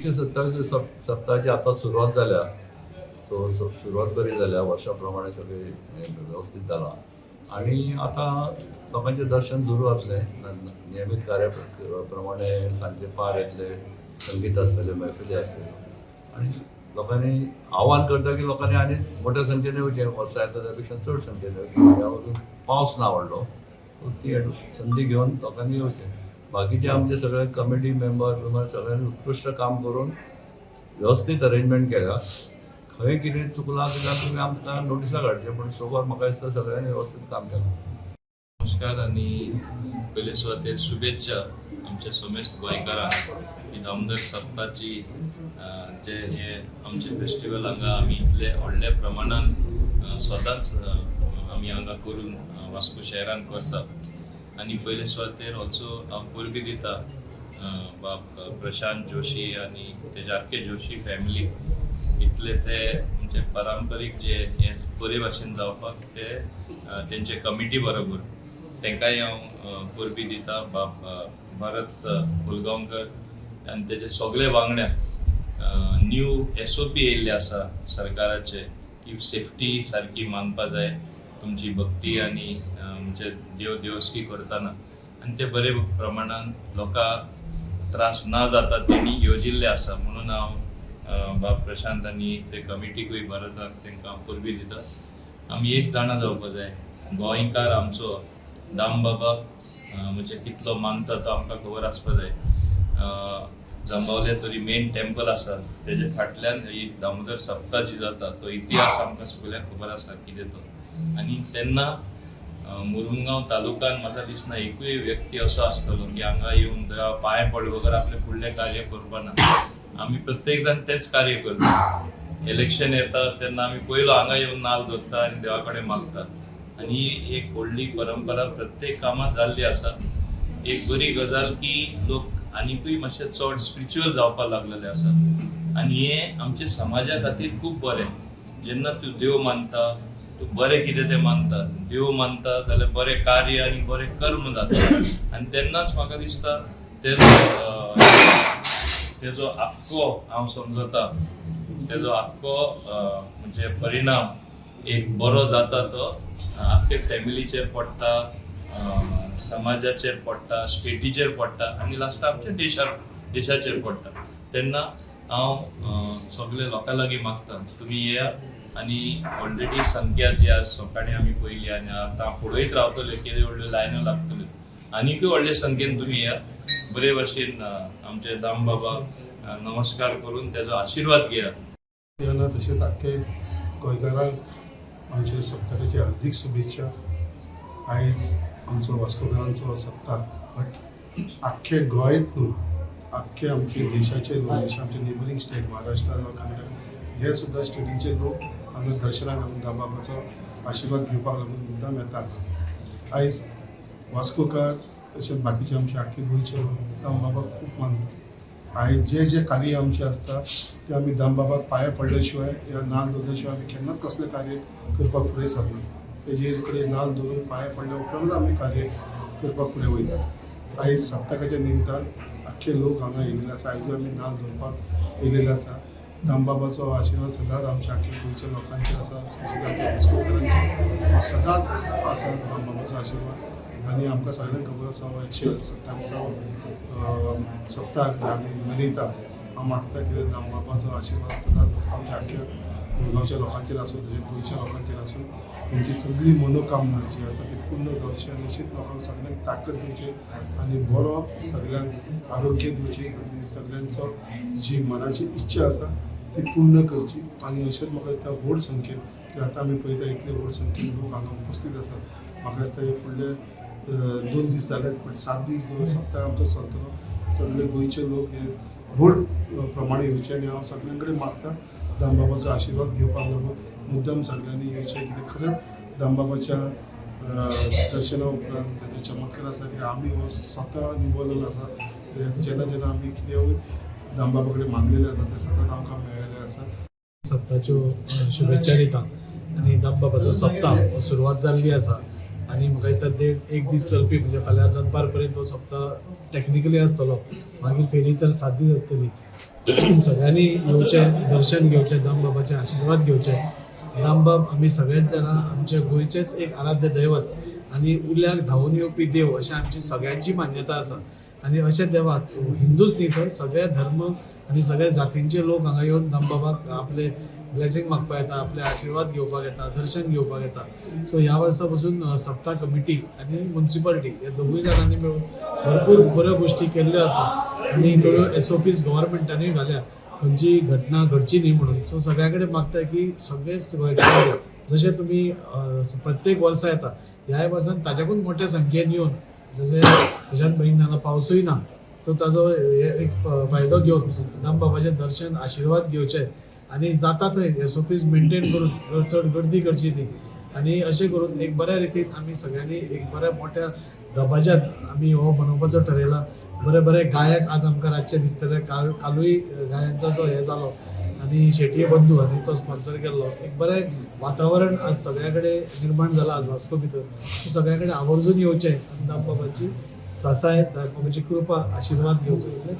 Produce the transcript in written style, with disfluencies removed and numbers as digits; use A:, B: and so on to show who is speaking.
A: 127 सप्ताहाची आता सुरुवात जाल्या. सुरुवात बरी जाल्या. वर्षाप्रमाणे सगळे व्यवस्थित जाला आणि आता लोकांचे दर्शन सुरू जातले. नियमित कार्याप्रमाणे सांजे पार येतले, संगीत आसतले, मैफिली आसतल्यो आणि लोकांनी आव्हान करता की लोकांनी आनी मोठ्या संख्येने येवचें. वर्सा येता त्यापेक्षा चड संख्येने येवचें. ह्या वरून पावस ना व्हडलो, सो ती संदी घेवन लोकांनी येवचें. बाकीचे आमचे सगळे कमिटी मेंबर सगळ्यांनी उत्कृश्ट काम करून व्यवस्थित अरेंजमेंट केल्या. खंय कितें चुकलां जाल्यार तुमी आमकां नोटिसा काडचें, पूण सोबत म्हाका दिसता सगळ्यांनी व्यवस्थित काम केलां.
B: नमस्कार आणि पयले सुवातेर शुभेच्छा आमच्या समेस्त गोंयकारांक की दामोदर सप्ताची जे हे आमचे फेस्टिवल हांगा आमी इतले व्हडल्या प्रमाणान सदांच आमी हांगा करून वास्को शहरान करता. आनी पयले सुवातेर ऑल्सो हांव परबी दिता बाब प्रशांत जोशी आनी तेजे आख्खे जोशी फॅमिली इतले ते म्हणजे पारंपारीक जे हे बरे भाशेन जावपाक ते तेंचे कमिटी बरोबर तांकांय हांव परबी दिता. बाब भरत फुलगांवकर आनी तेजे सगळे वांगड्यांक न्यू SOP येयल्ले आसा सरकाराचे की सेफ्टी सारकी मानपा जाय तुमची भक्ती आनी म्हणजे देवस्की करतना आनी ते बरे प्रमाणान लोकांक त्रास ना जाता तेणी येवजिल्ले आसा. म्हणून हांव बाब प्रशांत आनी ते कमिटीकूय भरताक तांकां परबी दिता. आमी एक जाणा जावपा जाय. गोंयकार आमचो दामबाबाक म्हणजे कितलो मानता तो आमकां खबर आसपा जाय. जांबावले तरी मेन टेम्पल आसा तेजे फाटल्यान ही दामोदर सप्ता जी जाता तो इतिहास आमकां सगळ्यांक खबर आसा कितें तो. आनी तेन्ना मुरुगांव तालुक्यान म्हाका दिसना एकूय व्यक्ती असो आसतलो की हांगा येवन देवा पांय पडले बगर आपले फुडलें कार्य करपाना. आमी प्रत्येक जाण तेंच कार्य करता. इलेक्शन येता तेन्ना आमी पयलो हांगा येवन नाल धरता आनी देवा कडेन मागता. आनी ही एक व्हडली परंपरा प्रत्येक कामात जाल्ली आसा. एक बरी गजाल की लोक आनीकूय मातशे चड स्पिरिच्युअल जावपाक लागलेले आसा आनी हे आमच्या समाजा खातीर खूब बरें. जेन्ना तूं देव मानता, तूं बरें कितें तें मानता, देव मानता जाल्यार बरें कार्य आनी बरें कर्म जाता. आनी तेन्नाच म्हाका दिसता तेजो आख्खो हांव समजता तेजो आख्खो म्हणजे परिणाम एक बरो जाता तो आख्खे फॅमिलीचेर पडटा, समाजाचेर पडटा, स्टेटीचेर पडटा आनी लास्ट आमच्या देशाचेर पडटा. तेन्ना हांव सगळे लोकां लागीं मागता तुमी येया आनी ऑलरेडी संख्या जी आज सकाळी आमी पयली आनी आतां पळयत रावतले कितें व्हडल्यो लायन्यो लागतल्यो. आनीकूय व्हडले संख्येन तुमी येया. बरे भशेन आमचे दामबाबाक नमस्कार करून तेजो आशिर्वाद घेया.
C: तेन्ना तशेंच आख्खे गोंयकारांक आमचे सप्तकाची हार्दिक शुभेच्छा. आयज आमचो वास्कोकारांचो सप्ताक बट आख्खे गोंयांत न्हू आख्खे आमचे देशाचे लोक जशे आमचे नेबरींग स्टेट महाराष्ट्रा कर्नाटक हे सुद्दां स्टेटीचे लोक हांगा दर्शनाक लागून दामबाबाचो आशिर्वाद घेवपाक लागून मुद्दाम येतात. आयज वास्कोकार तशेंच बाकीचे आमचे आख्खे गोंयचे लोक दामबाबाक खूब मानतात. आयज जे कार्य आमचे आसता ते आमी दामबाबाक पांया पडले शिवाय या नाल दवरले शिवाय आमी केन्नाच कसलें कार्य करपाक फुडें सरना. तेजे कडेन नाल दवरून पांया पडल्या उपरांत आमी कार्य करपाक फुडें वयतात. आयज सप्तकाच्या निमतान आख्खे लोक हांगा येयलेले आसा. आयज आमी नाल दवरपाक येयलेले आसा. दामबाबाचो आशिर्वाद सदांच आमच्या आख्खे गोंयच्या लोकांचेर आसा, स्पेशली आमच्या वास्कोकारांचेर सदांच आसा दामबाबाचो आशिर्वाद. आनी आमकां सगळ्यांक खबर आसा हो 127 सप्ताक जे आमी मनयता. हांव मागता कितें दामबाबाचो आशिर्वाद सदांच आमच्या आख्या मुरगांवच्या लोकांचेर आसूं, तशेंच गोंयच्या लोकांचेर आसूं. तेंची सगळी मनोकामना जी आसा ती पूर्ण जावची आनी अशीच लोकांक सगळ्यांक ताकद दिवची आनी बरो सगळ्यांक आरोग्य दिवची आनी सगळ्यांचो जी मनाची इच्छा आसा ती पूर्ण करची. आनी अशेंच म्हाका दिसता व्हड संख्येन की आतां आमी पळयता इतले व्हड संख्येन लोक हांगा उपस्थित आसा. म्हाका दिसता हे फुडले 2 दीस जाल्यात बट 7 दीस जो सप्ताक आमचो चलतलो सगळे गोंयचे लोक हे व्हड प्रमाणे येवचे आनी हांव सगळ्यां कडेन मागता दामबाबाचो आशिर्वाद घेवपाक लागून मुद्दम सगळ्यांनी येवचें. कितें खरेंच दामबाबाच्या दर्शना उपरांत तेजो चमत्कार आसा की आमी हो स्वता अनुभवलेलो आसा. जेन्ना जेन्ना आमी कितेंय दामबाबा कडेन मागलेलें आसा तें सदांच आमकां मेळिल्लें आसा.
D: सप्ताच्यो शुभेच्छा दिता आनी दामबाबाचो सप्ताक सुरवात जाल्ली आसा आनी म्हाका दिसता ते एक दीस चलपी म्हणजे फाल्यां दनपार पर्यंत तो सप्ताक टॅक्निकली आसतलो. मागीर फेरी तर 7 दीस आसतली सगळ्यांनी येवचे, दर्शन घेवचें, दामबाबाचे आशिर्वाद घेवचे. दामबाब आमी सगळेच जाणां आमचे गोंयचेच एक आराध्य दैवत आनी उल्याक धांवून येवपी देव अशें आमची सगळ्यांची मान्यता आसा. आनी अशे देवाक हिंदूच न्ही तर सगळे धर्म आनी सगळे जातींचे लोक हांगा येवन दामबाबाक आपले ब्लेसिंग मागपाक येता, आपले आशिर्वाद घेवपाक येता, दर्शन घेवपाक येता. सो ह्या वर्सा पासून सप्ता कमिटी आनी म्युन्सिपालिटी हे दोगूय जाणांनी मेळून भरपूर बऱ्यो गोश्टी केल्ल्यो आसा आनी थोड्यो SOPs गव्हर्मेंटानूय घाल्या खंयची घटना घडची न्ही म्हणून. सो सगळ्या कडेन मागता की सगळेच गोंयकार जशे तुमी प्रत्येक वर्सा येता ह्या वर्सान ताच्याकून मोठ्या संख्येन येवन जशें तेच्यान बेगीन जाणा पावसूय ना सो ताजो एक फायदो घेवन दामबाबाचें दर्शन आशिर्वाद घेवचे आनी जाता थंय SOPs मेंटेन करून चड गर्दी करची न्ही आनी अशें करून एक बऱ्या रितीन आमी सगळ्यांनी एक बऱ्या मोठ्या दबाज्यान आमी हो मनोवपाचो ठरयला. बरे बरे गायक आज आमकां रातचे दिसतले. कालूय गायांचो जो हे जालो आनी शेटये बंधू हांणी तो स्पॉन्सर केल्लो. एक बरें वातावरण आज सगळ्या कडेन निर्माण जालां आज वास्को भितर. सो सगळ्या कडेन आवर्जून येवचें आनी दामबाबाची सासाय, दामबाबाची कृपा, आशिर्वाद घेवचो.